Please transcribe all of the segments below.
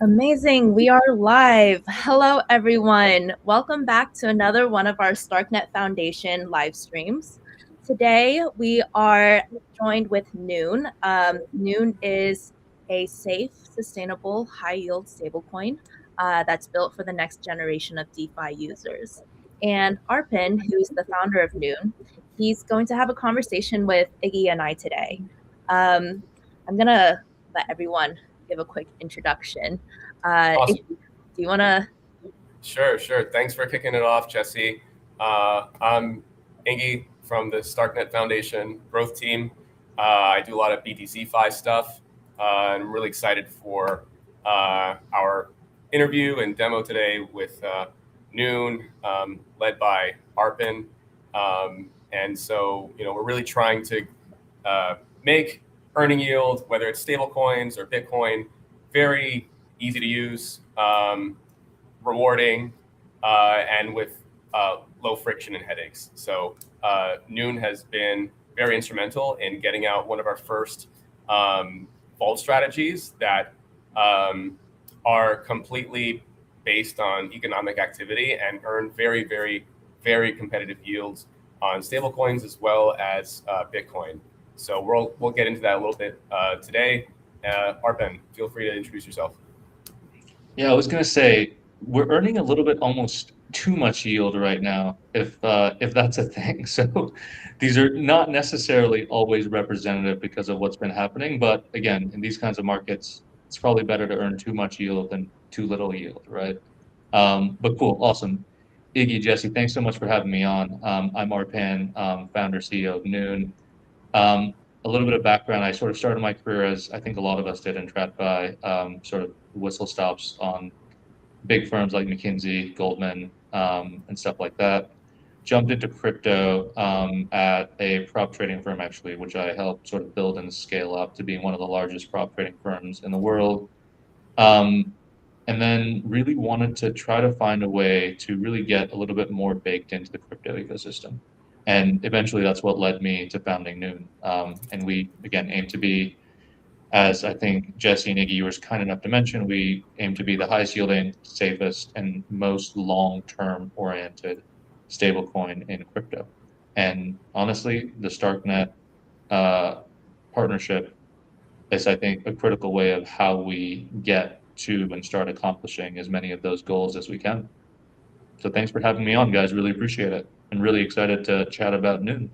Amazing. We are live. Hello, everyone. Welcome back to another one of our Starknet Foundation live streams. Today, we are joined with Noon. Noon is a safe, sustainable, high yield stablecoin that's built for the next generation of DeFi users. And Arpan, who's the founder of Noon, he's going to have a conversation with Iggy and I today. I'm going to let everyone give a quick introduction. Awesome. Do you want to? Sure. Thanks for kicking it off, Jesse. I'm Ingy from the Starknet Foundation growth team. I do a lot of BTC-Fi stuff, and I'm really excited for our interview and demo today with Noon, led by Arpan. And so, we're really trying to make earning yield, whether it's stable coins or Bitcoin, very easy to use. Rewarding, and with low friction and headaches. So Noon has been very instrumental in getting out one of our first vault strategies that are completely based on economic activity and earn very competitive yields on stablecoins as well as Bitcoin. So we'll get into that a little bit today. Arpan, feel free to introduce yourself. Yeah, I was gonna say we're earning a little bit almost too much yield right now, if that's a thing. So these are not necessarily always representative because of what's been happening, but again, in these kinds of markets, it's probably better to earn too much yield than too little yield, right? But cool, awesome. Iggy, Jesse, thanks so much for having me on. I'm Arpan, founder, CEO of Noon. A little bit of background, I sort of started my career as I think a lot of us did in TradFi, sort of whistle stops on big firms like McKinsey, Goldman, and stuff like that. Jumped into crypto at a prop trading firm, actually, which I helped sort of build and scale up to being one of the largest prop trading firms in the world. Um, and then really wanted to try to find a way to really get a little bit more baked into the crypto ecosystem. And eventually that's what led me to founding Noon. And we, again, aim to be, as I think Jesse and Iggy, you were kind enough to mention, we aim to be the highest yielding, safest, and most long-term oriented stablecoin in crypto. And honestly, the Starknet uh, partnership is, I think, a critical way of how we get to and start accomplishing as many of those goals as we can. So thanks for having me on, guys. Really appreciate it. And really excited to chat about Noon.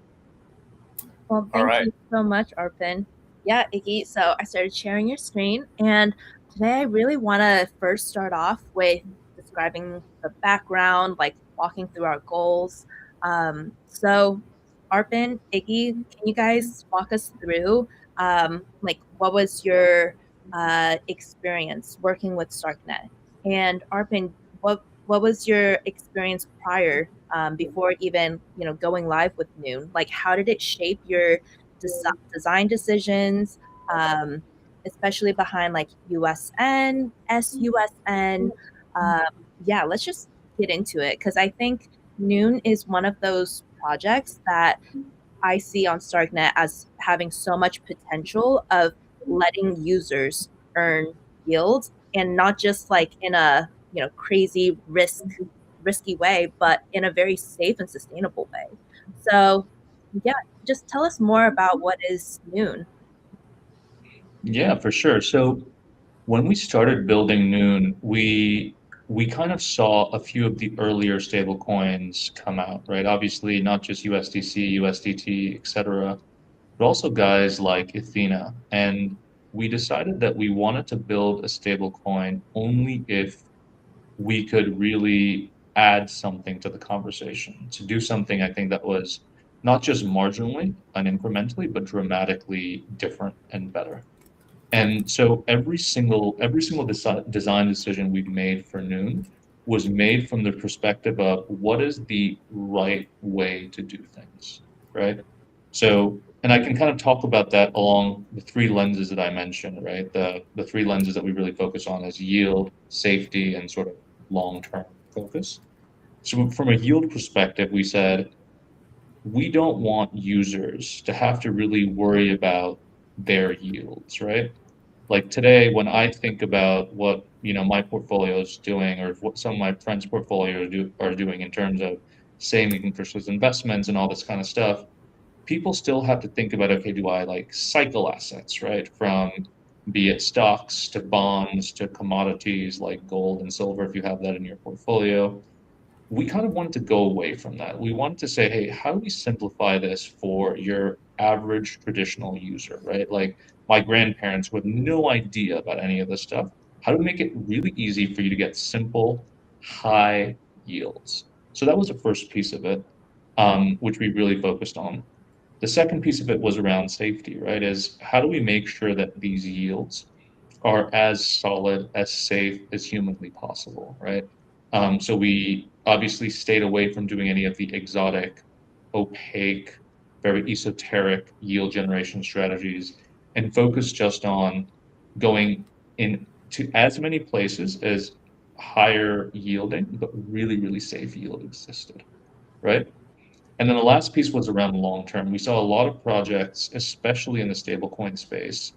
Well, All thank right. you so much, Arpan. Yeah, Iggy. So I started sharing your screen, and today I really want to first start off with describing the background, like walking through our goals. So, Arpan, Iggy, can you guys walk us through, like, what was your experience working with Starknet? And Arpan, what was your experience prior, before even going live with Noon? Like, how did it shape your design decisions, um, especially behind like USN, SUSN? Um, yeah, let's just get into it because I think Noon is one of those projects that I see on Starknet as having so much potential of letting users earn yield, and not just like in a crazy risky way, but in a very safe and sustainable way. So yeah, just tell us more about what is Noon. Yeah, for sure. So when we started building Noon, we kind of saw a few of the earlier stable coins come out, right? Obviously, not just USDC, USDT, etc., but also guys like Athena. And we decided that we wanted to build a stable coin only if we could really add something to the conversation, to do something I think that was not just marginally and incrementally, but dramatically different and better. And so every single design decision we've made for Noon was made from the perspective of what is the right way to do things, right? So, and I can kind of talk about that along the three lenses that I mentioned, right? The three lenses that we really focus on is yield, safety, and sort of long-term focus. So from a yield perspective, we said we don't want users to have to really worry about their yields, right? Like today, when I think about what my portfolio is doing, or what some of my friends' portfolios are doing in terms of saving versus investments and all this kind of stuff, people still have to think about, okay, do I like cycle assets, right? From be it stocks to bonds to commodities like gold and silver, if you have that in your portfolio. We kind of wanted to go away from that. We wanted to say, hey, how do we simplify this for your average traditional user, right? Like my grandparents with no idea about any of this stuff. How do we make it really easy for you to get simple, high yields? So that was the first piece of it, which we really focused on. The second piece of it was around safety, right? Is how do we make sure that these yields are as solid, as safe as humanly possible, right? So we obviously stayed away from doing any of the exotic, opaque, very esoteric yield generation strategies and focused just on going into as many places as higher yielding, but really, really safe yield existed, right? And then the last piece was around long term. We saw a lot of projects, especially in the stablecoin space,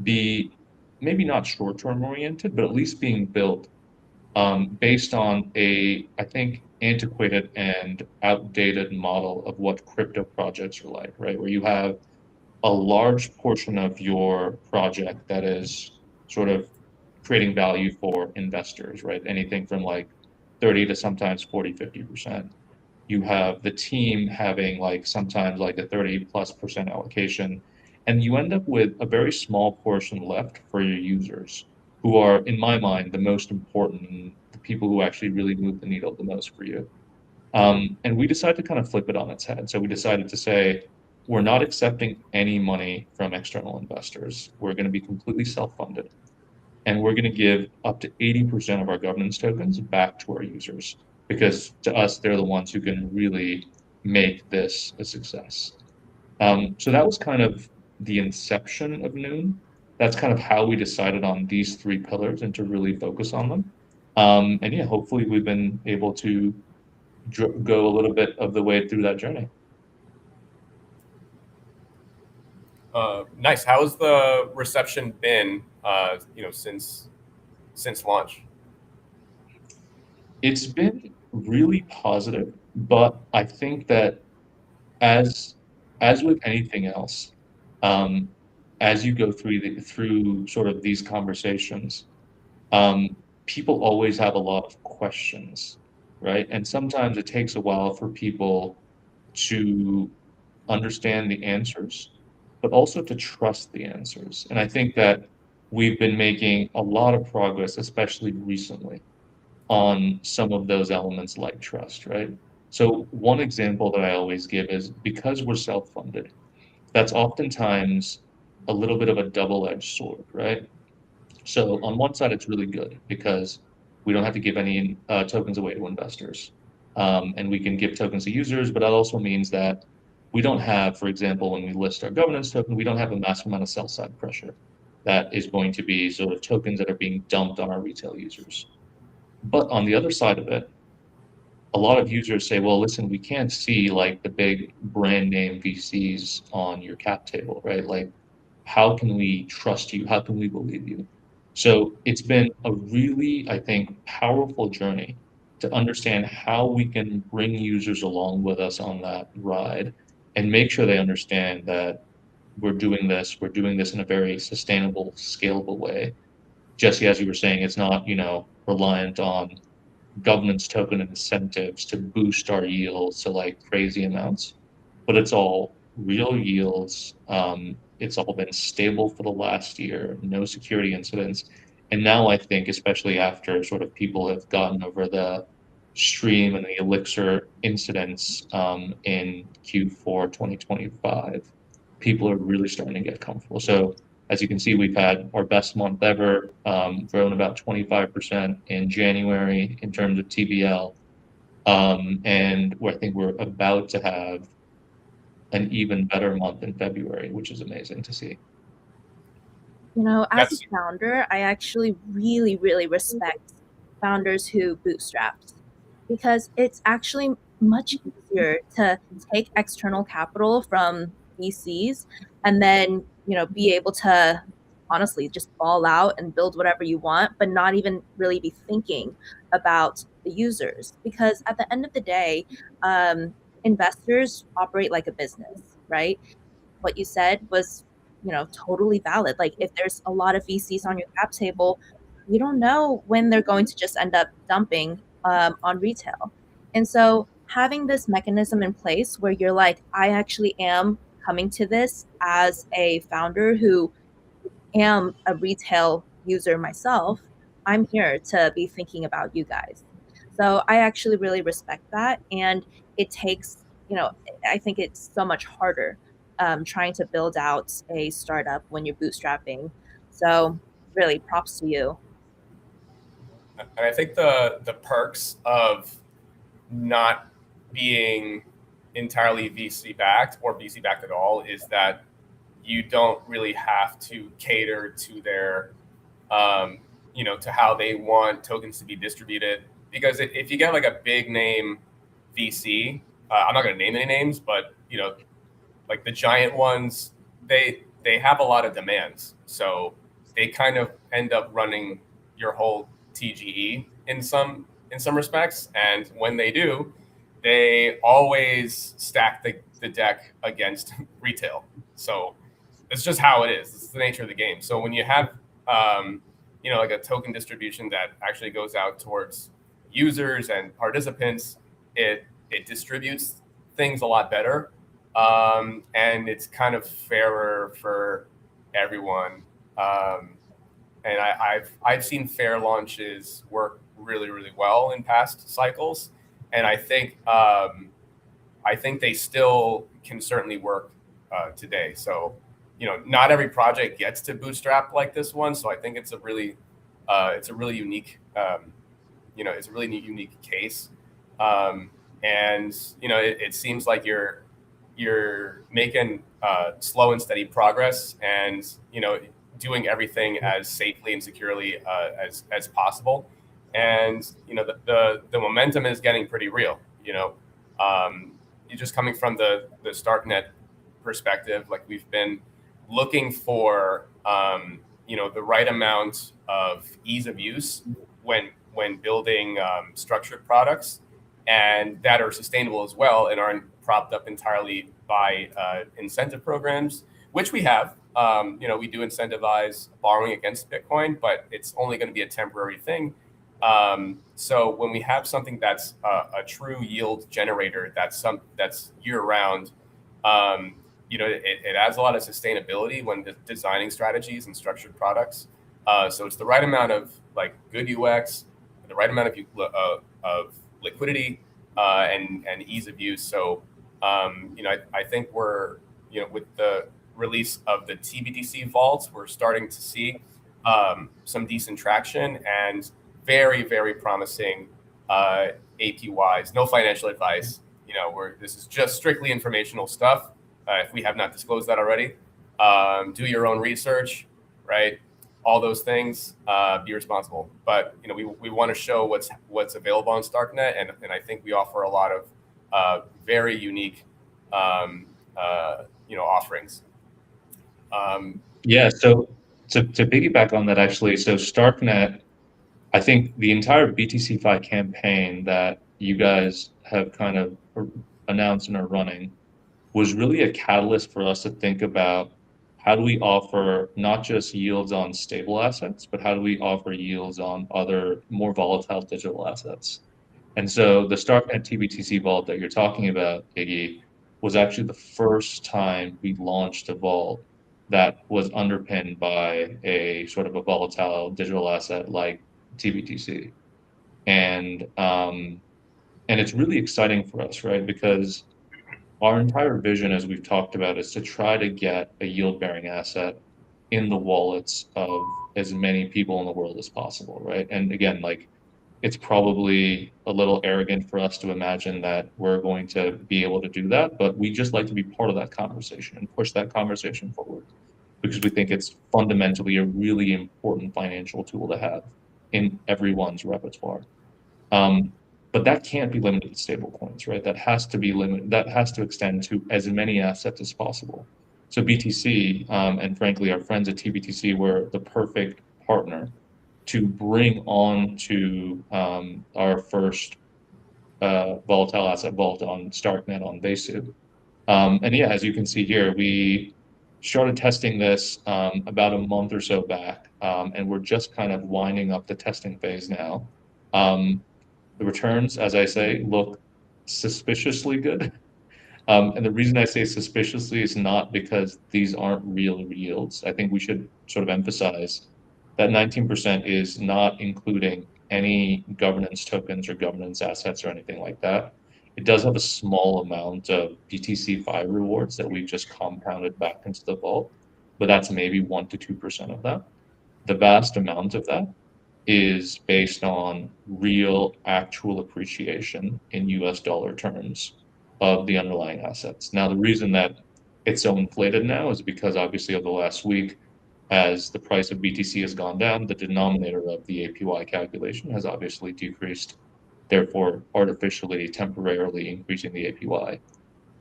be maybe not short term oriented, but at least being built based on I think, antiquated and outdated model of what crypto projects are like, right? Where you have a large portion of your project that is sort of creating value for investors, right? Anything from like 30 to sometimes 40, 50%. You have the team having like sometimes like a 30+% allocation, and you end up with a very small portion left for your users, who are, in my mind, the most important and the people who actually really move the needle the most for you. And we decided to kind of flip it on its head. So we decided to say, we're not accepting any money from external investors. We're going to be completely self-funded, and we're going to give up to 80% of our governance tokens back to our users, because to us, they're the ones who can really make this a success. So that was kind of the inception of Noon. That's kind of how we decided on these three pillars and to really focus on them. And yeah, hopefully we've been able to go a little bit of the way through that journey. Nice. How's the reception been, since launch? It's been really positive, but I think that as as with anything else, um, as you go through sort of these conversations, um, people always have a lot of questions, right? And sometimes it takes a while for people to understand the answers, but also to trust the answers. And I think that we've been making a lot of progress, especially recently, on some of those elements like trust, right? So one example that I always give is, because we're self-funded, that's oftentimes a little bit of a double-edged sword, right? So on one side, it's really good because we don't have to give any tokens away to investors, and we can give tokens to users. But that also means that we don't have, for example, when we list our governance token, we don't have a massive amount of sell-side pressure that is going to be sort of tokens that are being dumped on our retail users. But on the other side of it, a lot of users say, well, listen, we can't see like the big brand name VCs on your cap table, right? Like, how can we trust you? How can we believe you? So it's been a really, I think, powerful journey to understand how we can bring users along with us on that ride and make sure they understand that we're doing this in a very sustainable, scalable way. Jesse, as you were saying, it's not, reliant on governance token incentives to boost our yields to like crazy amounts, but it's all real yields. It's all been stable for the last year, no security incidents. And now I think, especially after sort of people have gotten over the stream and the elixir incidents in Q4 2025, people are really starting to get comfortable. So as you can see, we've had our best month ever, grown about 25% in January in terms of TBL. And I think we're about to have an even better month in February, which is amazing to see. As a That's founder, I actually really, really respect founders who bootstrapped, because it's actually much easier to take external capital from VCs and then, be able to honestly just ball out and build whatever you want, but not even really be thinking about the users. Because at the end of the day, investors operate like a business, right? What you said was, totally valid. Like if there's a lot of VCs on your cap table, you don't know when they're going to just end up dumping on retail. And so having this mechanism in place where you're like, I actually am coming to this as a founder who am a retail user myself, I'm here to be thinking about you guys. So I actually really respect that. And it takes, I think it's so much harder trying to build out a startup when you're bootstrapping. So really props to you. And I think the perks of not being entirely VC backed or VC backed at all is that you don't really have to cater to their, to how they want tokens to be distributed. Because if you get like a big name VC, I'm not going to name any names, but like the giant ones, they have a lot of demands, so they kind of end up running your whole TGE in some respects. And when they do, they always stack the deck against retail. So it's just how it is. It's the nature of the game. So when you have like a token distribution that actually goes out towards users and participants, it distributes things a lot better, and it's kind of fairer for everyone. And I've seen fair launches work really, really well in past cycles, and I think they still can certainly work today. So not every project gets to bootstrap like this one. So I think it's a really unique it's a really unique case. And it seems like you're making slow and steady progress, and doing everything as safely and securely as possible. And the momentum is getting pretty real. You're just coming from the Starknet perspective. Like we've been looking for the right amount of ease of use when building structured products, and that are sustainable as well and aren't propped up entirely by incentive programs, which we have. We do incentivize borrowing against Bitcoin, but it's only going to be a temporary thing. So when we have something that's a true yield generator, that's year round, it adds a lot of sustainability when designing strategies and structured products. So it's the right amount of like good UX, the right amount of liquidity, and ease of use. So I think we're with the release of the TBDC vaults, we're starting to see some decent traction and very, very promising APYs. No financial advice. This is just strictly informational stuff. If we have not disclosed that already, do your own research, right? All those things. Be responsible. But we want to show what's available on Starknet, and I think we offer a lot of very unique offerings. Yeah, so to piggyback on that, actually, so Starknet, I think the entire BTC-Fi campaign that you guys have kind of announced and are running was really a catalyst for us to think about how do we offer not just yields on stable assets, but how do we offer yields on other more volatile digital assets. And so the Starknet TBTC vault that you're talking about, Iggy, was actually the first time we launched a vault that was underpinned by a sort of a volatile digital asset like TBTC. And it's really exciting for us, right? Because our entire vision, as we've talked about, is to try to get a yield-bearing asset in the wallets of as many people in the world as possible, right? And again, like it's probably a little arrogant for us to imagine that we're going to be able to do that, but we just like to be part of that conversation and push that conversation forward because we think it's fundamentally a really important financial tool to have in everyone's repertoire. But that can't be limited to stable coins, right? That has to be limited. That has to extend to as many assets as possible. So BTC, and frankly, our friends at TBTC were the perfect partner to bring on to our first volatile asset vault on Starknet on Vesu. And yeah, as you can see here, we started testing this about a month or so back, and we're just kind of winding up the testing phase now. The returns, as I say, look suspiciously good. And the reason I say suspiciously is not because these aren't real yields. I think we should sort of emphasize that 19% is not including any governance tokens or governance assets or anything like that. It does have a small amount of BTC-Fi rewards that we've just compounded back into the vault, but that's maybe 1 to 2% of that. The vast amount of that is based on real actual appreciation in US dollar terms of the underlying assets. Now, the reason that it's so inflated now is because obviously over the last week, as the price of BTC has gone down, the denominator of the APY calculation has obviously decreased, therefore artificially, temporarily increasing the APY.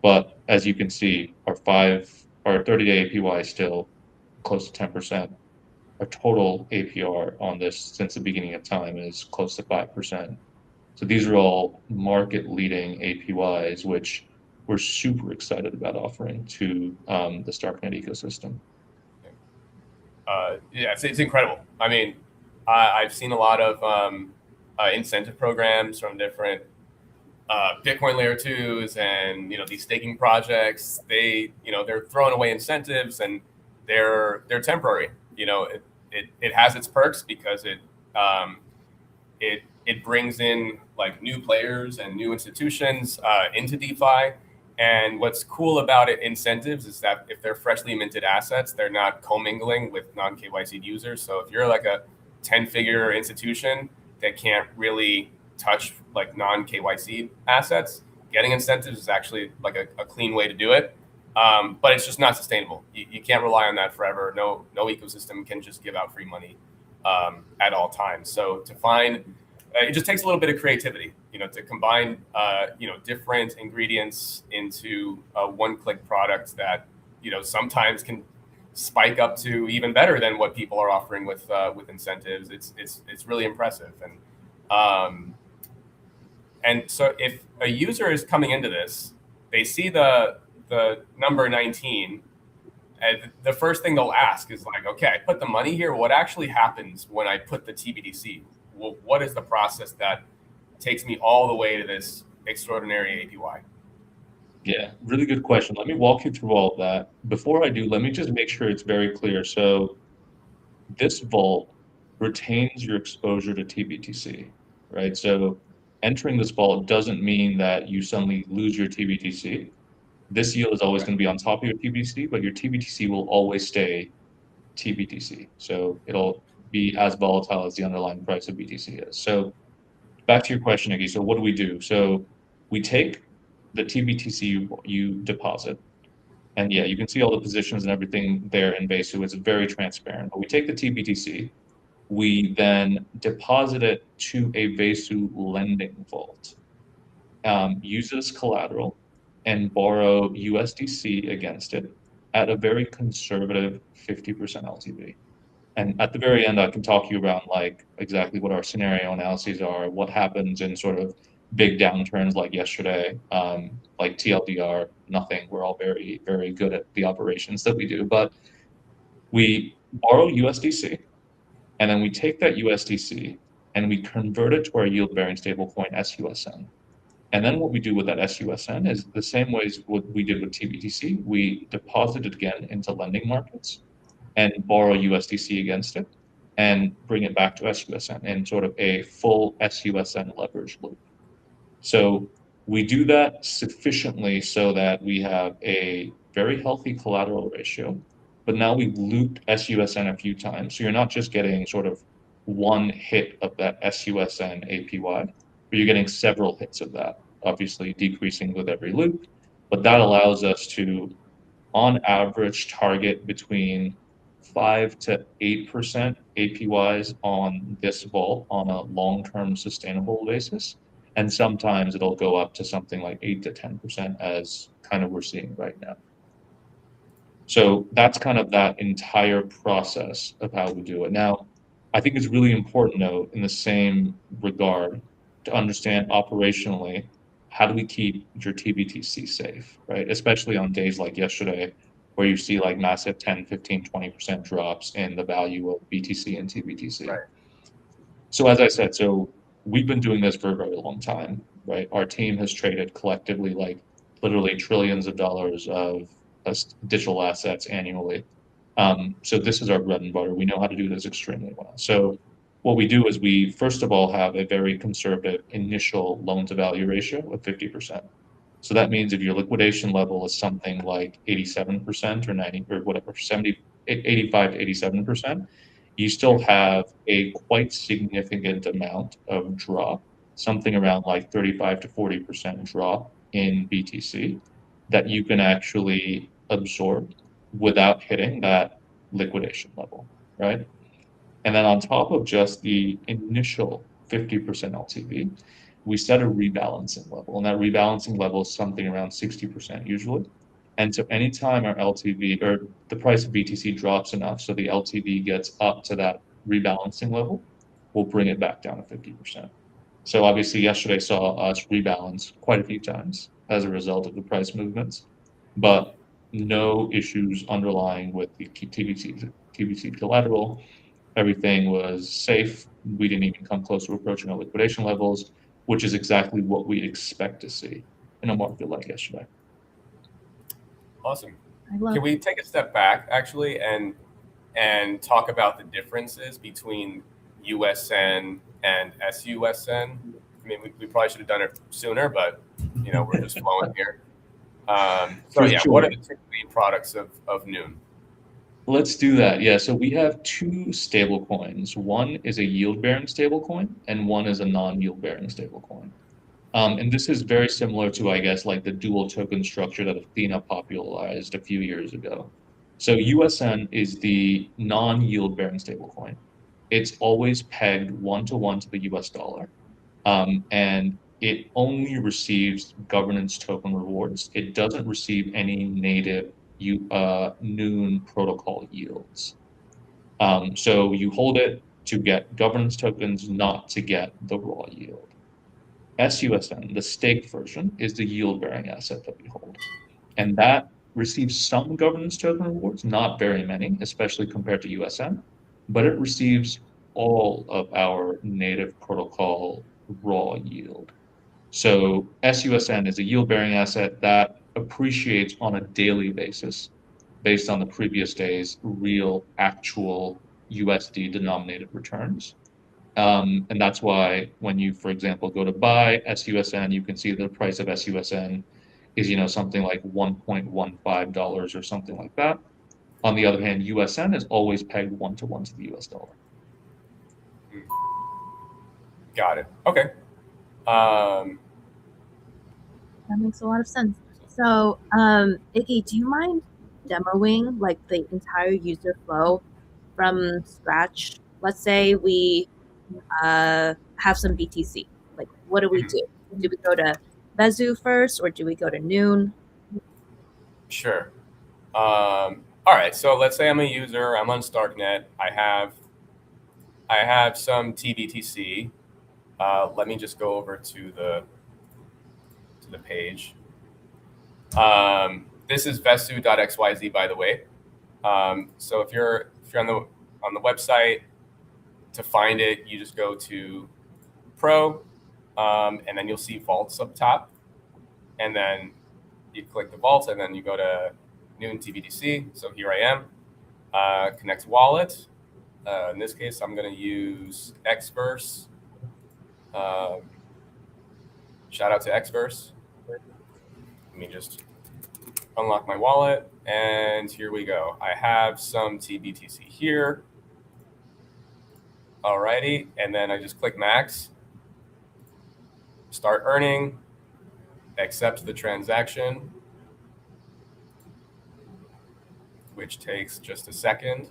But as you can see, our 30-day APY is still close to 10%. Our total APR on this since the beginning of time is close to 5%. So these are all market-leading APYs, which we're super excited about offering to the Starknet ecosystem. Yeah, it's incredible. I mean, I've seen a lot of incentive programs from different Bitcoin layer twos and these staking projects. They're throwing away incentives and they're temporary. It has its perks because it brings in like new players and new institutions into DeFi. And what's cool about incentives is that if they're freshly minted assets, they're not commingling with non KYC users. So if you're like a 10-figure institution that can't really touch like non KYC assets, getting incentives is actually like a clean way to do it. But it's just not sustainable. You can't rely on that forever. No ecosystem can just give out free money at all times. So to find it just takes a little bit of creativity, to combine, different ingredients into a one-click product that, sometimes can spike up to even better than what people are offering with incentives. It's really impressive. And so if a user is coming into this, they see the number 19, and the first thing they'll ask is like, okay, I put the money here. What actually happens when I put the TBDC? Well, what is the process that takes me all the way to this extraordinary APY? Yeah, really good question. Let me walk you through all of that. Before I do, let me just make sure it's very clear. So this vault retains your exposure to TBTC, right? So entering this vault doesn't mean that you suddenly lose your TBTC. This yield is always Okay. going to be on top of your TBTC, but your TBTC will always stay TBTC. So it'll be as volatile as the underlying price of BTC is. So back to your question, Iggy. So what do? So we take the TBTC you deposit, and yeah, you can see all the positions and everything there in Vesu. It's very transparent. But we take the TBTC, we then deposit it to a Vesu lending vault, use it as collateral, and borrow USDC against it at a very conservative 50% LTV. And at the very end, I can talk to you about like exactly what our scenario analyses are, what happens in sort of big downturns like yesterday, like TLDR, nothing. We're all very, very good at the operations that we do. But we borrow USDC, and then we take that USDC and we convert it to our yield-bearing stablecoin SUSN. And then what we do with that SUSN is the same ways what we did with TBTC. We deposit it again into lending markets and borrow USDC against it and bring it back to SUSN in sort of a full SUSN leverage loop. So we do that sufficiently so that we have a very healthy collateral ratio, but now we've looped SUSN a few times. So you're not just getting sort of one hit of that SUSN APY, but you're getting several hits of that, obviously decreasing with every loop. But that allows us to, on average, target between 5 to 8% APYs on this vault on a long-term sustainable basis. And sometimes it'll go up to something like 8 to 10% as kind of we're seeing right now. So that's kind of that entire process of how we do it. Now, I think it's really important, though, in the same regard, to understand operationally, how do we keep your TBTC safe, right? Especially on days like yesterday, where you see like massive 10, 15, 20% drops in the value of BTC and TBTC. Right. So as I said, so we've been doing this for a very long time, right? Our team has traded collectively like literally trillions of dollars of digital assets annually. So this is our bread and butter. We know how to do this extremely well. So what we do is we first of all have a very conservative initial loan to value ratio of 50%. So that means if your liquidation level is something like 87% or 90 or whatever, 70, 85 to 87%, you still have a quite significant amount of drop, something around like 35 to 40% drop in BTC that you can actually absorb without hitting that liquidation level, right? And then on top of just the initial 50% LTV, we set a rebalancing level. And that rebalancing level is something around 60% usually. And so anytime our LTV or the price of BTC drops enough, so the LTV gets up to that rebalancing level, we'll bring it back down to 50%. So obviously yesterday saw us rebalance quite a few times as a result of the price movements, but no issues underlying with the TBC collateral. Everything was safe. We didn't even come close to approaching our liquidation levels, which is exactly what we expect to see in a market like yesterday. Awesome. I love Can we take a step back actually and talk about the differences between USN and SUSN? I mean, we probably should have done it sooner, but we're just flowing here. So For yeah, what are sure. the two main products of Noon? Let's do that. Yeah, so we have two stable coins. One is a yield-bearing stable coin, and one is a non-yield-bearing stable coin. And this is very similar to, I guess, like the dual token structure that Athena popularized a few years ago. So USN is the non-yield bearing stablecoin. It's always pegged 1-to-1 to the US dollar. And it only receives governance token rewards. It doesn't receive any native Noon protocol yields. So you hold it to get governance tokens, not to get the raw yield. SUSN, the staked version, is the yield-bearing asset that we hold. And that receives some governance token rewards, not very many, especially compared to USN, but it receives all of our native protocol raw yield. So SUSN is a yield-bearing asset that appreciates on a daily basis based on the previous day's real, actual USD denominated returns. And that's why when you, for example, go to buy SUSN, you can see the price of SUSN is, something like $1.15 or something like that. On the other hand, USN is always pegged 1-to-1 to the US dollar. Got it. Okay. That makes a lot of sense. So, Iggy, do you mind demoing like the entire user flow from scratch? Let's say we have some BTC. Like, what do we Mhm. do? Do we go to Vezu first, or do we go to Noon? Sure. All right. So let's say I'm a user. I'm on Starknet. I have some TBTC. Let me just go over to the page. This is vesu.xyz, by the way. So if you're on the website, to find it, you just go to Pro, and then you'll see vaults up top, and then you click the vaults, and then you go to Noon TBTC. So here I am. Connect wallet. In this case, I'm going to use Xverse. Shout out to Xverse. Let me just unlock my wallet, and here we go. I have some TBTC here. Alrighty, and then I just click max, start earning, accept the transaction, which takes just a second,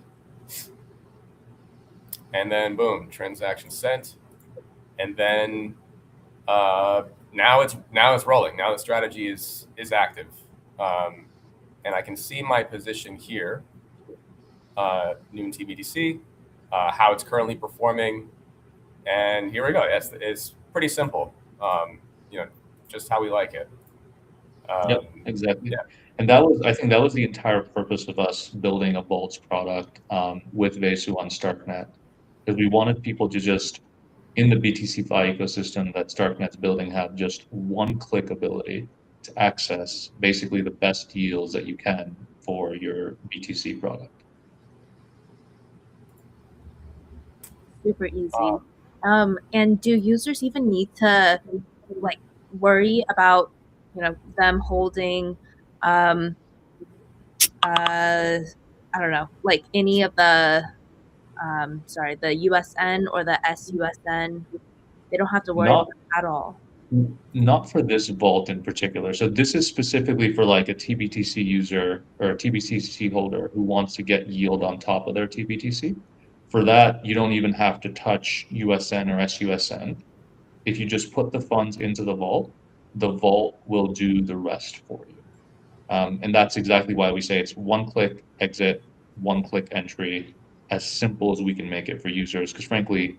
and then boom, transaction sent, and then now it's rolling. Now the strategy is active. and I can see my position here, noon TBTC, how it's currently performing, and here we go. It's pretty simple. You know, just how we like it. Yep, exactly. Yeah. And I think that was the entire purpose of us building a Bolts product with Vesu on Starknet, because we wanted people to just, in the BTC-Fi ecosystem that Starknet's building, have just one-click ability to access basically the best yields that you can for your BTC product. Super easy. Uh, And do users even need to like worry about, them holding, um, I don't know, like any of the, sorry, the USN or the SUSN? They don't have to worry about Not it at all. Not for this vault in particular. So this is specifically for like a TBTC user or a TBTC holder who wants to get yield on top of their TBTC. For that, you don't even have to touch USN or SUSN. If you just put the funds into the vault will do the rest for you. And that's exactly why we say it's one click exit, one click entry, as simple as we can make it for users. Because frankly,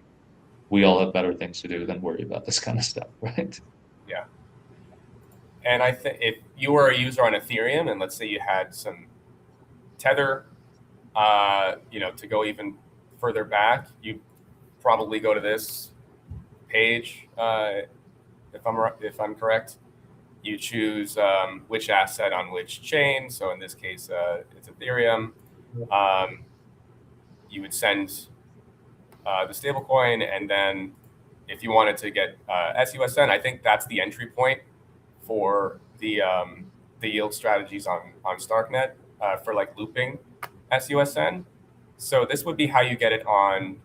we all have better things to do than worry about this kind of stuff, right? yeah. And I think if you were a user on Ethereum, and let's say you had some tether, to go even further back, you probably go to this page. If I'm correct, you choose which asset on which chain. So in this case, it's Ethereum. You would send the stablecoin, and then if you wanted to get SUSN, I think that's the entry point for the yield strategies on Starknet for like looping SUSN. So this would be how you get it on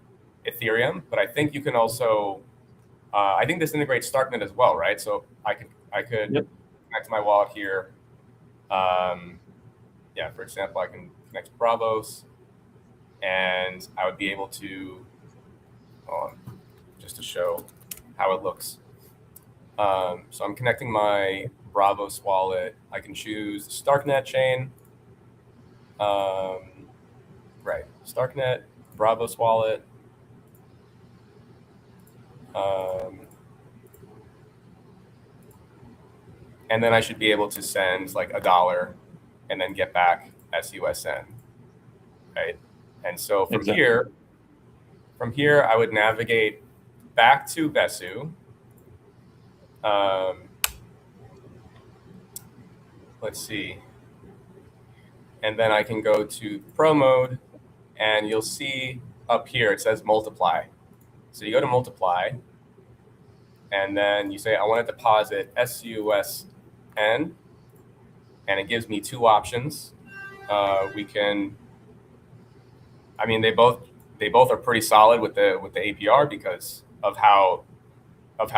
Ethereum, but I think you can also I think this integrates Starknet as well, right? So I could Yep. connect my wallet here. Yeah, for example, I can connect Bravos, and I would be able to, just to show how it looks. So I'm connecting my Bravos wallet. I can choose the Starknet chain. Right, Starknet, Bravos wallet. And then I should be able to send like $1 and then get back SUSN, right? And so Exactly. from here, I would navigate back to Vesu. Let's see. And then I can go to Pro mode, and you'll see up here, it says multiply. So you go to multiply, and then you say, I want to deposit SUSN, and it gives me two options. I mean, they both are pretty solid with the APR because of how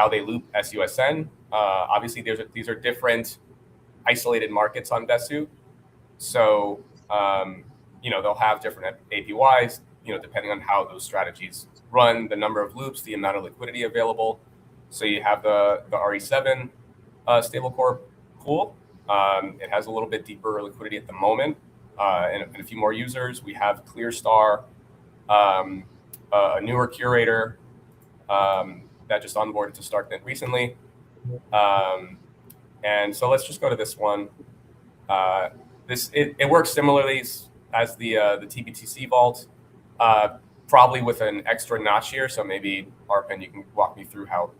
they loop SUSN. Obviously, these are different isolated markets on Vesu, so they'll have different APYs. Depending on how those strategies run, the number of loops, the amount of liquidity available. So you have the RE7 stablecoin pool. It has a little bit deeper liquidity at the moment, and a few more users. We have ClearStar, a newer curator that just onboarded to Starknet recently. And so let's just go to this one. It works similarly as the TBTC vault, probably with an extra notch here. So maybe Arpan, you can walk me through how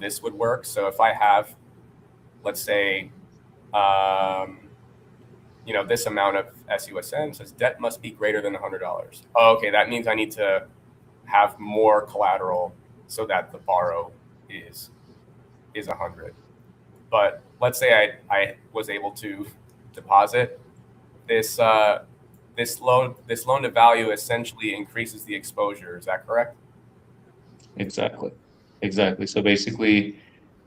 this would work. So if I have, let's say, this amount of SUSN, says debt must be greater than $100. Oh, okay, that means I need to have more collateral so that the borrow is 100. But let's say I was able to deposit this loan to value essentially increases the exposure. Is that correct? Exactly. So basically,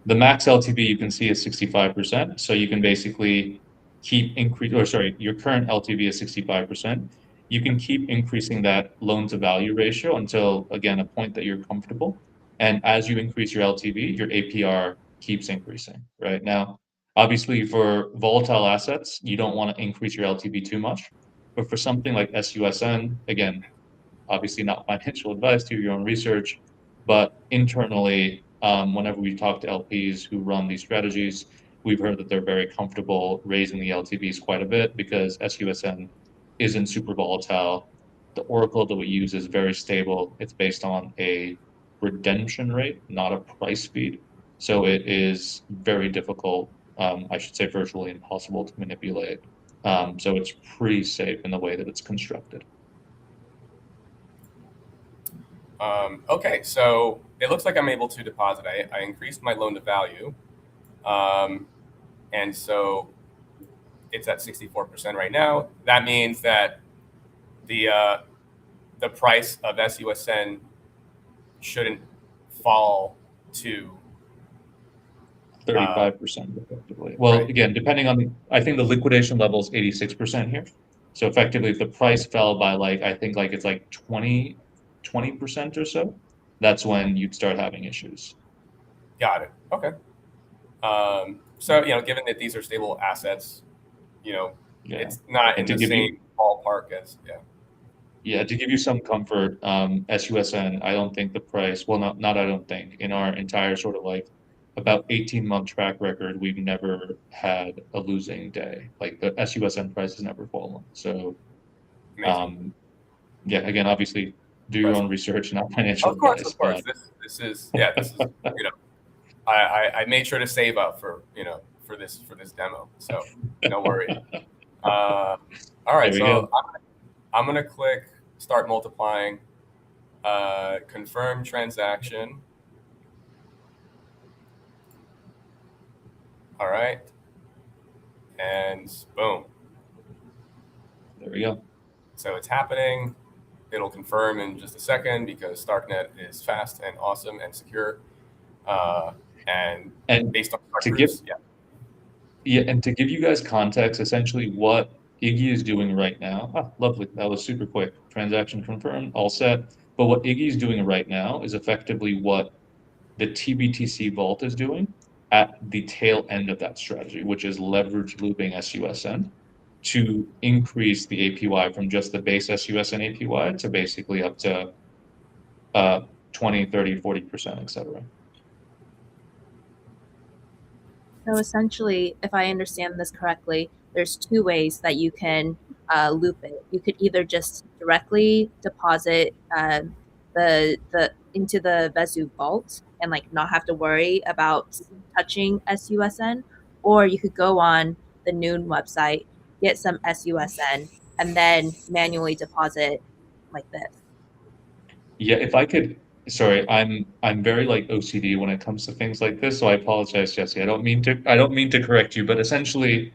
the max LTV you can see is 65%. So you can basically your current LTV is 65%. You can keep increasing that loan to value ratio until, again, a point that you're comfortable. And as you increase your LTV, your APR keeps increasing, right? Now, Obviously, for volatile assets, you don't want to increase your LTV too much. But for something like SUSN, again, obviously not financial advice, do your own research, but internally, whenever we talk to LPs who run these strategies, we've heard that they're very comfortable raising the LTVs quite a bit because SUSN isn't super volatile. The oracle that we use is very stable. It's based on a redemption rate, not a price feed. So it is very difficult, I should say virtually impossible to manipulate. So it's pretty safe in the way that it's constructed. Okay, so it looks like I'm able to deposit. I increased my loan to value, and so it's at 64% right now. That means that the price of SUSN shouldn't fall to 35% effectively. Well, right. again, depending on, I think the liquidation level is 86% here. So effectively, if the price fell by like, I think like it's like 20% or so, that's when you'd start having issues. Got it. Okay. So given that these are stable assets, Yeah. it's not And in to the give you, same ballpark as yeah, to give you some comfort, SUSN, I don't think the price, well, not I don't think, in our entire sort of like about 18-month track record, we've never had a losing day. Like the SUSN price has never fallen. So, amazing. um, yeah, again, obviously do your own Impressive. research, not financial Of course, advice, of course. but This is I made sure to save up for for this demo, so no worry. All there right, we so go. I'm gonna click start multiplying, confirm transaction. All right, and boom. There we go. So it's happening. It'll confirm in just a second because Starknet is fast and awesome and secure, uh, and And based on our to give proofs. Yeah. Yeah, and to give you guys context, essentially what Iggy is doing right now, lovely, that was super quick. Transaction confirmed, all set. But what Iggy is doing right now is effectively what the TBTC vault is doing at the tail end of that strategy, which is leverage looping SUSN to increase the APY from just the base SUSN APY to basically up to uh, 20, 30, 40%, et cetera. So essentially, if I understand this correctly, there's two ways that you can loop it. You could either just directly deposit the into the Vesu vault and like not have to worry about touching SUSN, or you could go on the Noon website, get some SUSN, and then manually deposit like this. Yeah, if I could, sorry, I'm very like OCD when it comes to things like this, so I apologize, Jesse. I don't mean to correct you, but essentially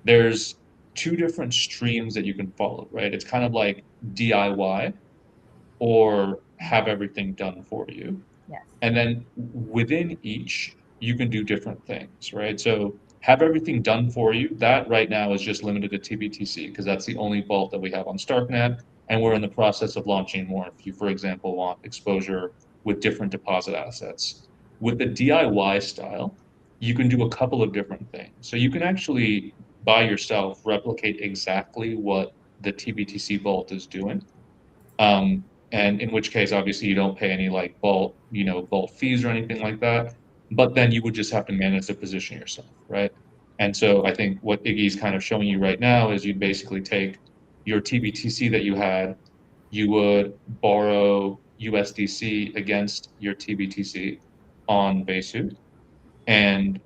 there's two different streams that you can follow, right? It's kind of like DIY or have everything done for you. Yes. And then within each, you can do different things, right? So have everything done for you. That right now is just limited to TBTC because that's the only vault that we have on Starknet. And we're in the process of launching more if you, for example, want exposure with different deposit assets. With the DIY style, you can do a couple of different things. So you can actually by yourself replicate exactly what the TBTC vault is doing. And in which case, obviously, you don't pay any like vault fees or anything like that. But then you would just have to manage the position yourself, right? And so I think what Iggy's kind of showing you right now is you'd basically take your TBTC that you had, you would borrow USDC against your TBTC on Besu, and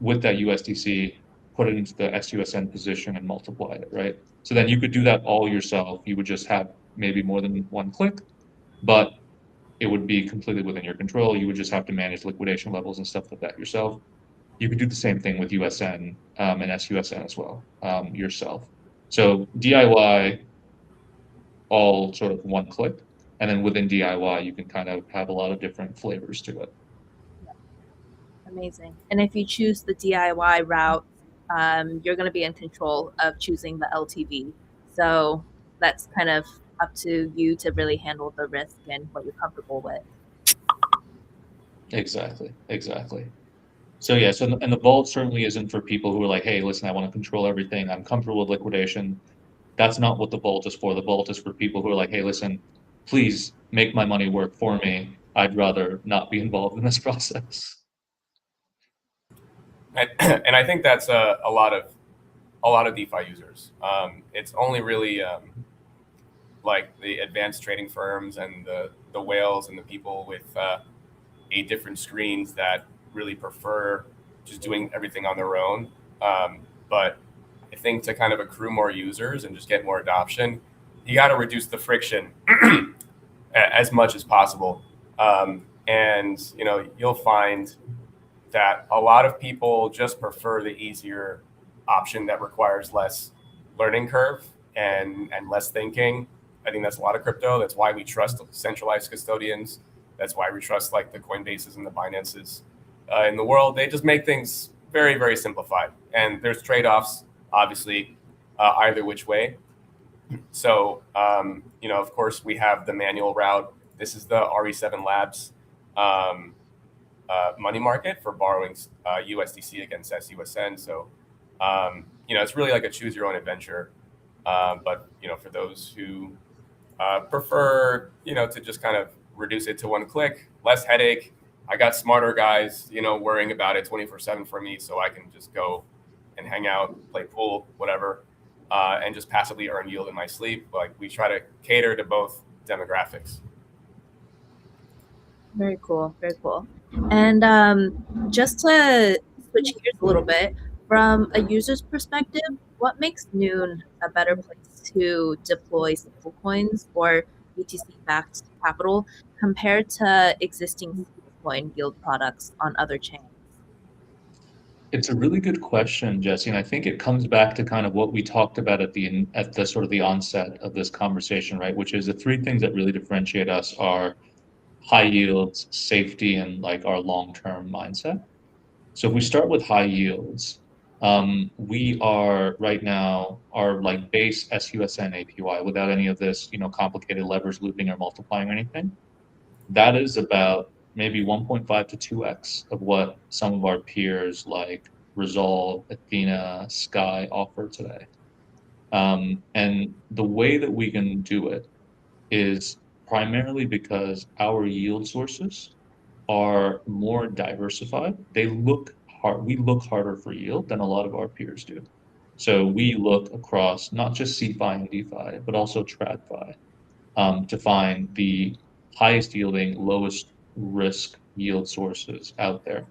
with that USDC, put it into the SUSN position and multiply it, right? So then you could do that all yourself. You would just have maybe more than one click, but it would be completely within your control. You would just have to manage liquidation levels and stuff like that yourself. You could do the same thing with USN and SUSN as well yourself. So DIY, all sort of one click. And then within DIY, you can kind of have a lot of different flavors to it. Amazing. And if you choose the DIY route, you're going to be in control of choosing the LTV. So that's kind of up to you to really handle the risk and what you're comfortable with. Exactly. Exactly. So yeah, and the vault certainly isn't for people who are like, hey, listen, I want to control everything. I'm comfortable with liquidation. That's not what the vault is for. The vault is for people who are like, hey, listen, please make my money work for me. I'd rather not be involved in this process. And I think that's a lot of DeFi users. It's only really like the advanced trading firms and the whales and the people with 8 different screens that really prefer just doing everything on their own. But I think to kind of accrue more users and just get more adoption, you got to reduce the friction as much as possible. And you'll find that a lot of people just prefer the easier option that requires less learning curve and less thinking. I think that's a lot of crypto. That's why we trust centralized custodians. That's why we trust like the Coinbases and the Binances in the world. They just make things very, very simplified. And there's trade-offs, obviously, either which way. So, of course, we have the manual route. This is the RE7 Labs um, money market for borrowing USDC against SUSN. So, it's really like a choose your own adventure. But, for those who prefer, to just kind of reduce it to one click, less headache. I got smarter guys, worrying about it 24/7 for me. So I can just go and hang out, play pool, whatever, and just passively earn yield in my sleep. Like we try to cater to both demographics. Very cool. Very cool. And just to switch gears a little bit, from a user's perspective, what makes Noon a better place to deploy stablecoins or BTC-backed capital compared to existing stablecoin yield products on other chains? It's a really good question, Jesse, and I think it comes back to kind of what we talked about at the sort of the onset of this conversation, right? Which is the three things that really differentiate us are high yields, safety, and like our long-term mindset. So if we start with high yields, we are right now our like base SUSN APY without any of this, complicated levers looping or multiplying or anything. That is about maybe 1.5 to 2x of what some of our peers like Resolve, Athena, Sky offer today. And the way that we can do it is primarily because our yield sources are more diversified. They look hard. We look harder for yield than a lot of our peers do. So we look across not just CeFi and DeFi, but also TradFi, to find the highest yielding, lowest risk yield sources out there.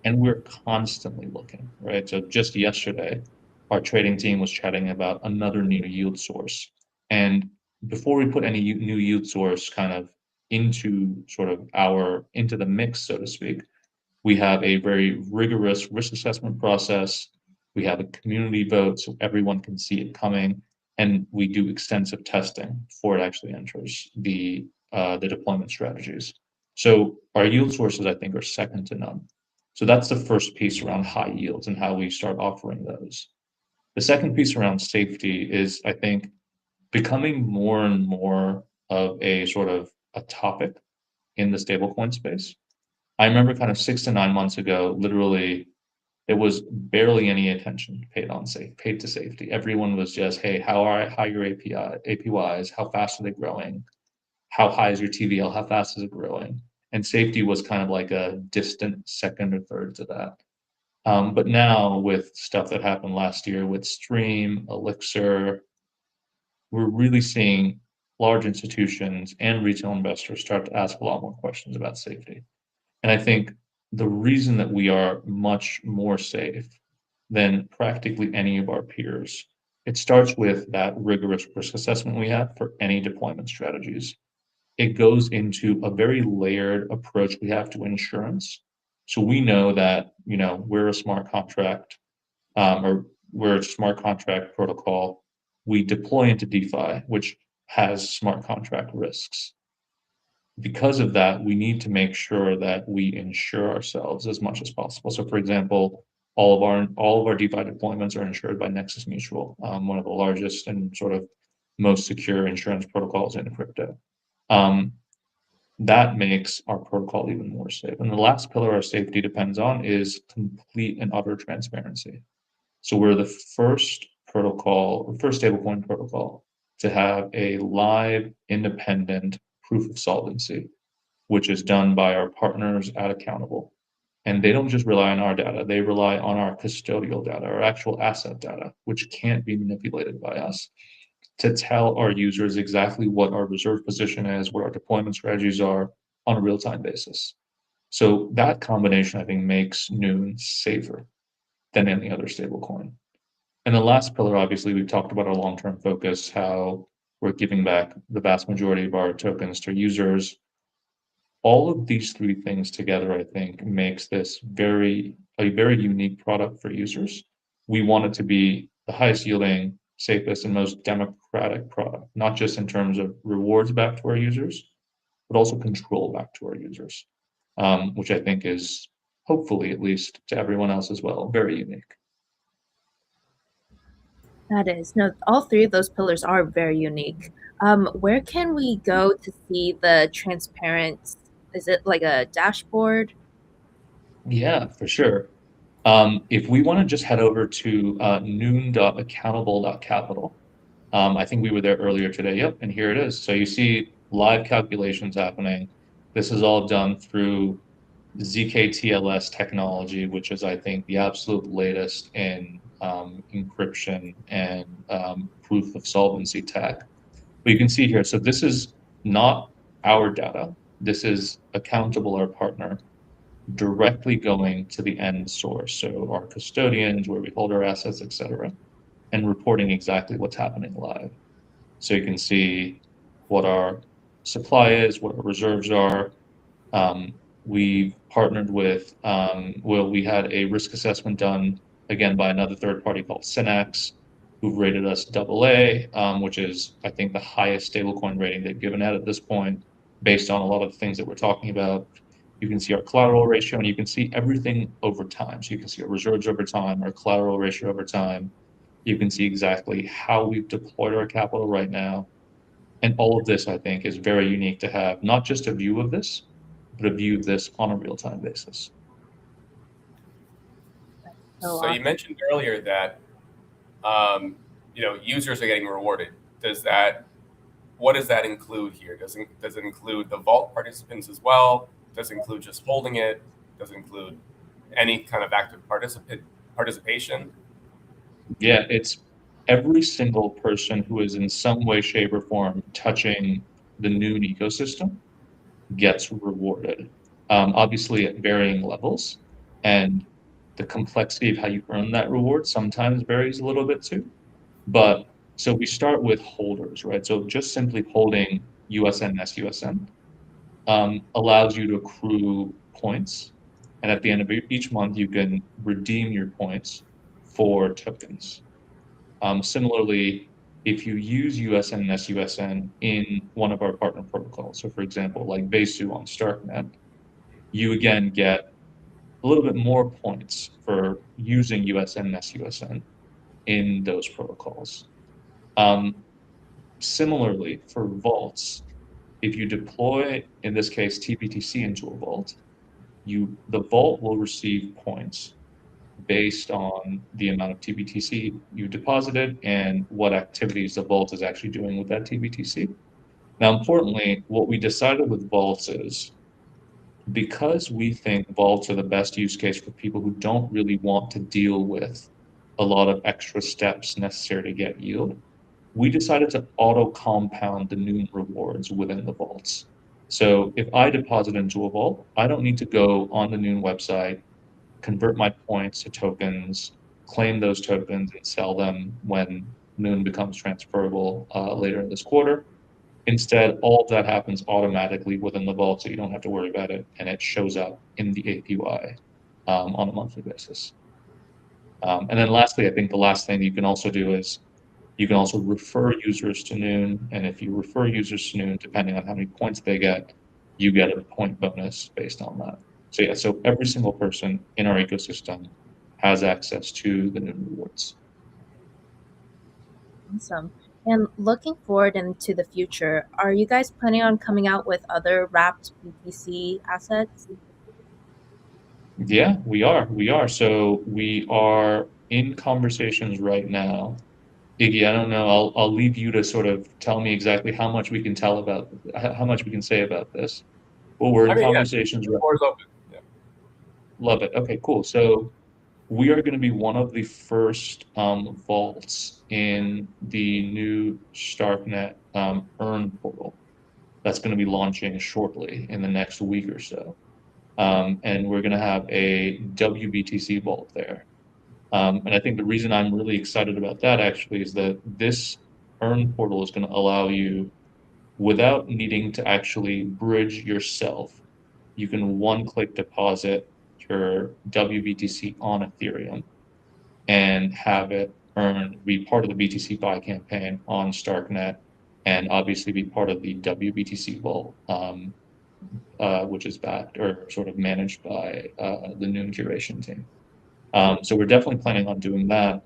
And we're constantly looking, right? So just yesterday, our trading team was chatting about another new yield source. And before we put any new yield source kind of into sort of into the mix, so to speak, we have a very rigorous risk assessment process. We have a community vote so everyone can see it coming, and we do extensive testing before it actually enters the deployment strategies. So our yield sources, I think, are second to none. So that's the first piece around high yields and how we start offering those. The second piece around safety is, I think, becoming more and more of a sort of a topic in the stablecoin space. I remember kind of 6 to 9 months ago, literally, there was barely any attention paid to safety. Everyone was just, hey, how are your APYs? How fast are they growing? How high is your TVL? How fast is it growing? And safety was kind of like a distant second or third to that. But now with stuff that happened last year with Stream, Elixir, we're really seeing large institutions and retail investors start to ask a lot more questions about safety. And I think the reason that we are much more safe than practically any of our peers, it starts with that rigorous risk assessment we have for any deployment strategies. It goes into a very layered approach we have to insurance. So we know that, we're a smart contract, or we're a smart contract protocol. We deploy into DeFi, which has smart contract risks. Because of that, we need to make sure that we insure ourselves as much as possible. So, for example, all of our DeFi deployments are insured by Nexus Mutual, one of the largest and sort of most secure insurance protocols in crypto. Um, that makes our protocol even more safe. And the last pillar our safety depends on is complete and utter transparency. So we're the first protocol, first stablecoin protocol to have a live, independent proof of solvency, which is done by our partners at Accountable. And they don't just rely on our data, they rely on our custodial data, our actual asset data, which can't be manipulated by us, to tell our users exactly what our reserve position is, what our deployment strategies are on a real-time basis. So that combination, I think, makes Noon safer than any other stablecoin. And the last pillar, obviously, we've talked about our long-term focus, how we're giving back the vast majority of our tokens to users. All of these three things together, I think, makes this a very unique product for users. We want it to be the highest yielding, safest, and most democratic product, not just in terms of rewards back to our users, but also control back to our users, which I think is hopefully, at least to everyone else as well, very unique. That is. No, all three of those pillars are very unique. Where can we go to see the transparent? Is it like a dashboard? Yeah, for sure. If we want to just head over to noon.accountable.capital, I think we were there earlier today. Yep, and here it is. So you see live calculations happening. This is all done through ZKTLS technology, which is, I think, the absolute latest in encryption and proof of solvency tech. But you can see here, so this is not our data. This is Accountable, our partner, directly going to the end source. So our custodians, where we hold our assets, et cetera, and reporting exactly what's happening live. So you can see what our supply is, what our reserves are. We've partnered with, well, we had a risk assessment done again by another third party called Synax, who've rated us AA, which is, I think, the highest stablecoin rating they've given out at this point, based on a lot of the things that we're talking about. You can see our collateral ratio, and you can see everything over time. So you can see our reserves over time, our collateral ratio over time. You can see exactly how we've deployed our capital right now. And all of this, I think, is very unique to have not just a view of this, but a view of this on a real-time basis. So So you mentioned earlier that users are getting rewarded. Does that What does that include here? Does it include the vault participants as well? Does it include just holding it? Does it include any kind of active participation? Yeah, it's every single person who is in some way, shape, or form touching the Noon ecosystem gets rewarded. Obviously, at varying levels, and the complexity of how you earn that reward sometimes varies a little bit too. But so we start with holders, right? So just simply holding USN, SUSN allows you to accrue points. And at the end of each month, you can redeem your points for tokens. Similarly, if you use USN and SUSN in one of our partner protocols, so for example, like Vesu on Starknet, you again get a little bit more points for using USN and SUSN in those protocols. Um, Similarly, for vaults, if you deploy, in this case, TBTC into a vault, the vault will receive points based on the amount of TBTC you deposited and what activities the vault is actually doing with that TBTC. Now, importantly, what we decided with vaults is because we think vaults are the best use case for people who don't really want to deal with a lot of extra steps necessary to get yield, we decided to auto compound the Noon rewards within the vaults. So if I deposit into a vault, I don't need to go on the Noon website, convert my points to tokens, claim those tokens, and sell them when Noon becomes transferable later in this quarter. Instead, all of that happens automatically within the vault, so you don't have to worry about it, and it shows up in the APY on a monthly basis. And then lastly, I think the last thing you can also do is you can also refer users to Noon, and if you refer users to Noon, depending on how many points they get, you get a point bonus based on that. So yeah, so every single person in our ecosystem has access to the Noon rewards. awesome. And looking forward into the future, are you guys planning on coming out with other wrapped BTC assets? Yeah, we are. We are. So we are in conversations right now. Iggy, I don't know. I'll leave you to sort of tell me exactly how much we can tell about how much we can say about this. Well, we're I in mean, yeah, conversations. the floor is open. Yeah. Love it. Okay, cool. So we are going to be one of the first vaults in the new Starknet Earn portal that's going to be launching shortly in the next week or so. And we're going to have a WBTC vault there. And I think the reason I'm really excited about that actually is that this Earn portal is going to allow you, without needing to actually bridge yourself, you can one-click deposit your WBTC on Ethereum and have it earn, be part of the BTC buy campaign on Starknet, and obviously be part of the WBTC vault, which is backed or sort of managed by the Noon curation team. So we're definitely planning on doing that.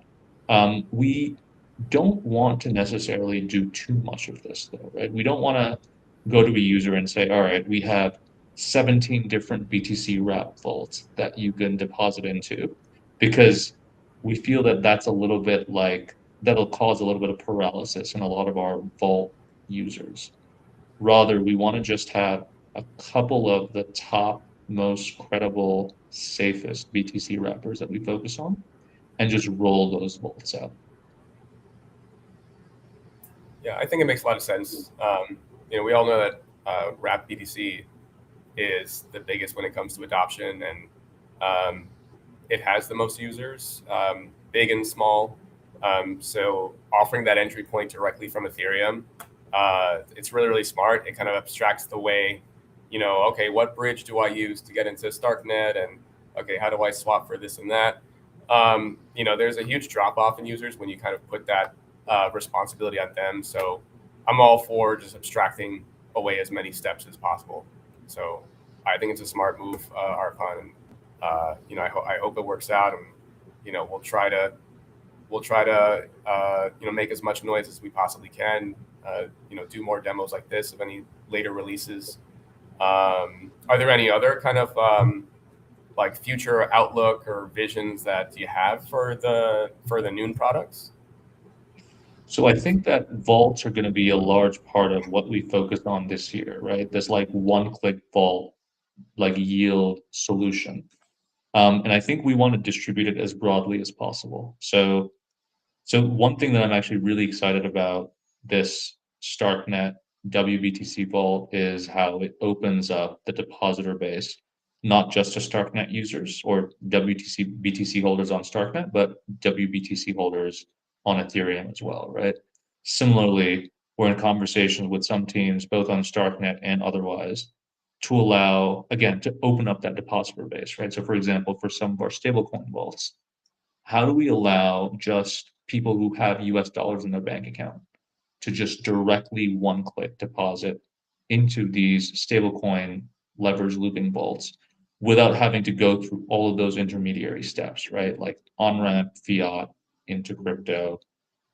We don't want to necessarily do too much of this though, right? We don't want to go to a user and say, all right, we have 17 different BTC wrap vaults that you can deposit into, because we feel that that's a little bit like that'll cause a little bit of paralysis in a lot of our vault users. Rather, we want to just have a couple of the top, most credible, safest BTC wrappers that we focus on and just roll those vaults out. Yeah, I think it makes a lot of sense. We all know that Wrap BTC is the biggest when it comes to adoption, and it has the most users, big and small. So offering that entry point directly from Ethereum, it's really, really smart. It kind of abstracts the way, okay, what bridge do I use to get into Starknet? And okay, how do I swap for this and that? There's a huge drop off in users when you kind of put that responsibility on them. So I'm all for just abstracting away as many steps as possible. So I think it's a smart move, Arpan. And I hope it works out, and we'll try to make as much noise as we possibly can. Do more demos like this of any later releases. Are there any other kind of like future outlook or visions that you have for the Noon products? So I think that vaults are going to be a large part of what we focus on this year, right? This like one-click vault, like yield solution. And I think we want to distribute it as broadly as possible. So one thing that I'm actually really excited about this Starknet WBTC vault is how it opens up the depositor base, not just to Starknet users or WTC BTC holders on Starknet, but WBTC holders on Ethereum as well, right? Similarly, we're in conversations with some teams, both on Starknet and otherwise, to allow, again, to open up that depositor base, right? So for example, for some of our stablecoin vaults, how do we allow just people who have US dollars in their bank account to just directly one click deposit into these stablecoin leverage looping vaults without having to go through all of those intermediary steps, right? Like on ramp fiat into crypto,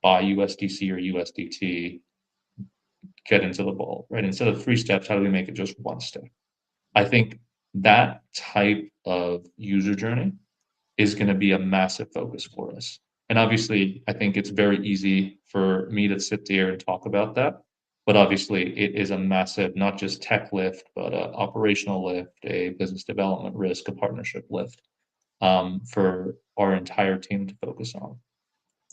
buy USDC or USDT, get into the vault, right? Instead of three steps, how do we make it just one step? I think that type of user journey is going to be a massive focus for us. And obviously, I think it's very easy for me to sit there and talk about that. But obviously, it is a massive, not just tech lift, but a operational lift, a business development risk, a partnership lift for our entire team to focus on.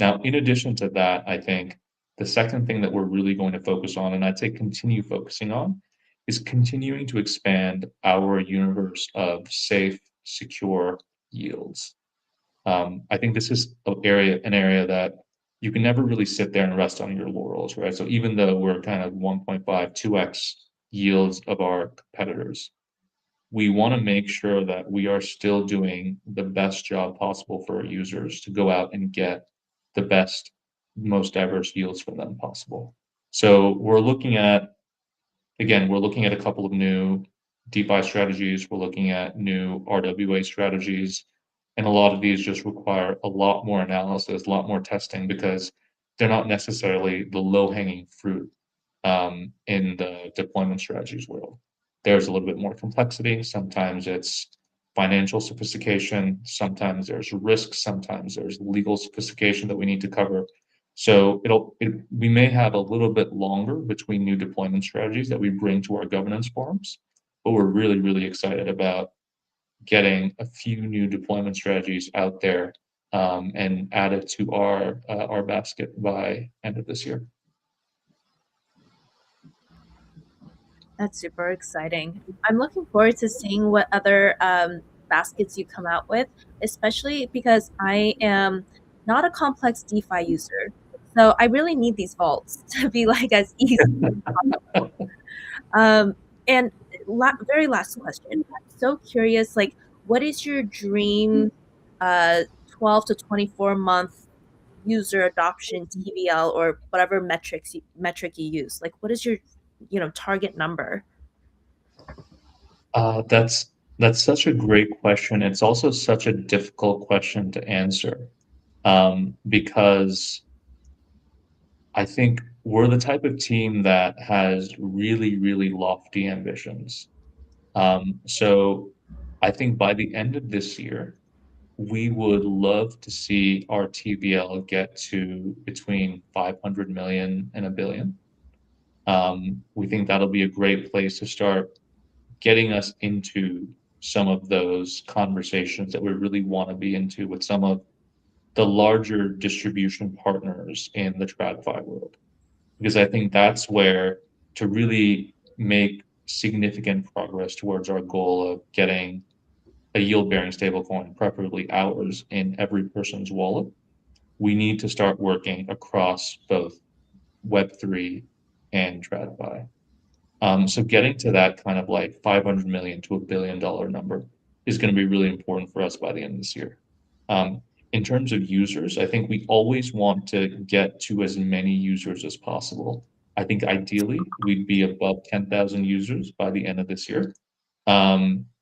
Now, in addition to that, I think the second thing that we're really going to focus on, and I'd say continue focusing on, is continuing to expand our universe of safe, secure yields. I think this is an area that you can never really sit there and rest on your laurels, right? So even though we're kind of 1.5, 2x yields of our competitors, we want to make sure that we are still doing the best job possible for our users to go out and get the best, most diverse yields for them possible. So we're looking at a couple of new DeFi strategies. We're looking at new RWA strategies. And a lot of these just require a lot more analysis, a lot more testing, because they're not necessarily the low-hanging fruit in the deployment strategies world. There's a little bit more complexity. Sometimes it's financial sophistication, sometimes there's risk, sometimes there's legal sophistication that we need to cover. So we may have a little bit longer between new deployment strategies that we bring to our governance forums, but we're really, really excited about getting a few new deployment strategies out there and added to our basket by end of this year. That's super exciting. I'm looking forward to seeing what other baskets you come out with, especially because I am not a complex DeFi user. So I really need these vaults to be like as easy as possible. And very last question. I'm so curious, like, what is your dream 12 to 24 month user adoption TVL or whatever metric you use? Like, what is your, target number? That's such a great question. It's also such a difficult question to answer because I think we're the type of team that has really, really lofty ambitions. So I think by the end of this year, we would love to see our TVL get to between 500 million and a billion. We think that'll be a great place to start getting us into some of those conversations that we really want to be into with some of the larger distribution partners in the TradFi world. Because I think that's where to really make significant progress towards our goal of getting a yield-bearing stablecoin, preferably ours, in every person's wallet, we need to start working across both Web3 and TradFi. So getting to that kind of like 500 million to $1 billion number is going to be really important for us by the end of this year. In terms of users, I think we always want to get to as many users as possible. I think ideally we'd be above 10,000 users by the end of this year,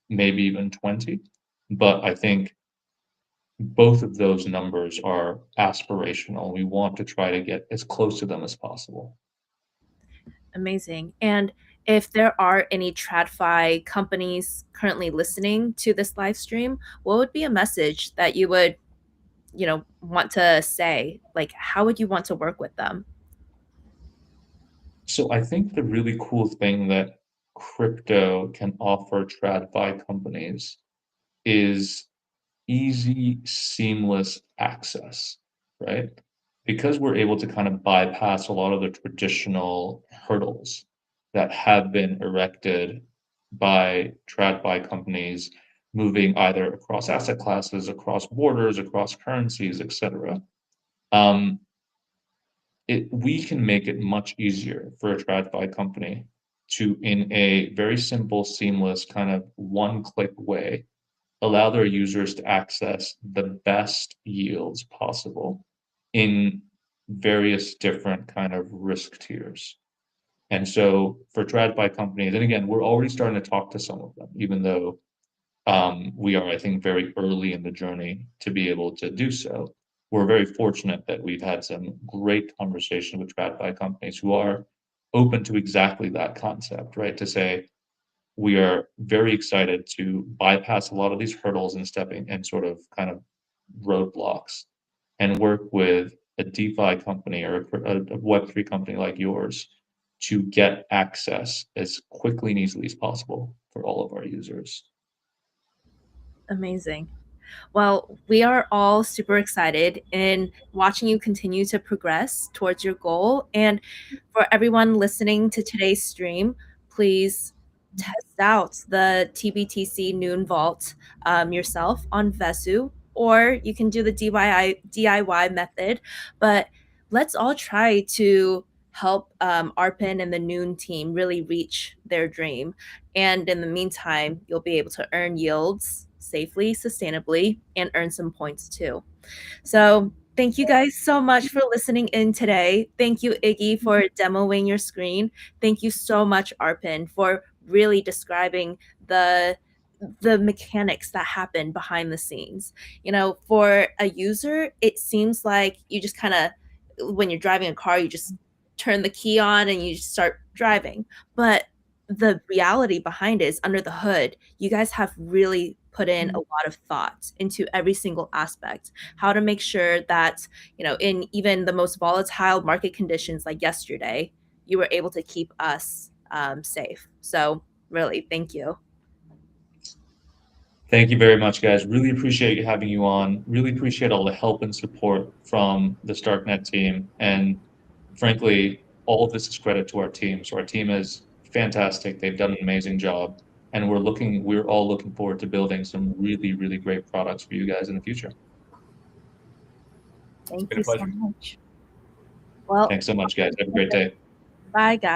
maybe even 20. But I think both of those numbers are aspirational. We want to try to get as close to them as possible. Amazing. And if there are any TradFi companies currently listening to this live stream, what would be a message that you would, want to say? Like, how would you want to work with them? So I think the really cool thing that crypto can offer TradFi companies is easy, seamless access, right? Because we're able to kind of bypass a lot of the traditional hurdles that have been erected by TradFi companies moving either across asset classes, across borders, across currencies, etc. Um, we can make it much easier for a TradFi company to, in a very simple, seamless, kind of one-click way, allow their users to access the best yields possible in various different kind of risk tiers. And so for TradFi companies, and again, we're already starting to talk to some of them, even though we are, I think, very early in the journey to be able to do so. We're very fortunate that we've had some great conversation with TradFi companies who are open to exactly that concept, right? To say, we are very excited to bypass a lot of these hurdles and stepping and sort of kind of roadblocks and work with a DeFi company or a Web3 company like yours to get access as quickly and easily as possible for all of our users. Amazing. Well, we are all super excited in watching you continue to progress towards your goal. And for everyone listening to today's stream, please test out the TBTC Noon Vault yourself on Vesu, or you can do the DIY method. But let's all try to help Arpan and the Noon team really reach their dream. And in the meantime, you'll be able to earn yields safely, sustainably, and earn some points too. So thank you guys so much for listening in today. Thank you, Iggy, for demoing your screen. Thank you so much, Arpan, for really describing the mechanics that happen behind the scenes. For a user, it seems like you just kind of when you're driving a car, you just turn the key on and you start driving. But the reality behind it is under the hood, you guys have really put in a lot of thought into every single aspect, how to make sure that, in even the most volatile market conditions like yesterday, you were able to keep us safe. So really, thank you. Thank you very much, guys. Really appreciate you having you on. Really appreciate all the help and support from the Starknet team. And frankly, all of this is credit to our team. So our team is fantastic. They've done an amazing job. And we're all looking forward to building some really, really great products for you guys in the future. Thank Been you a so pleasure. much. Well, Thanks so much, guys. Have a great day. bye, guys.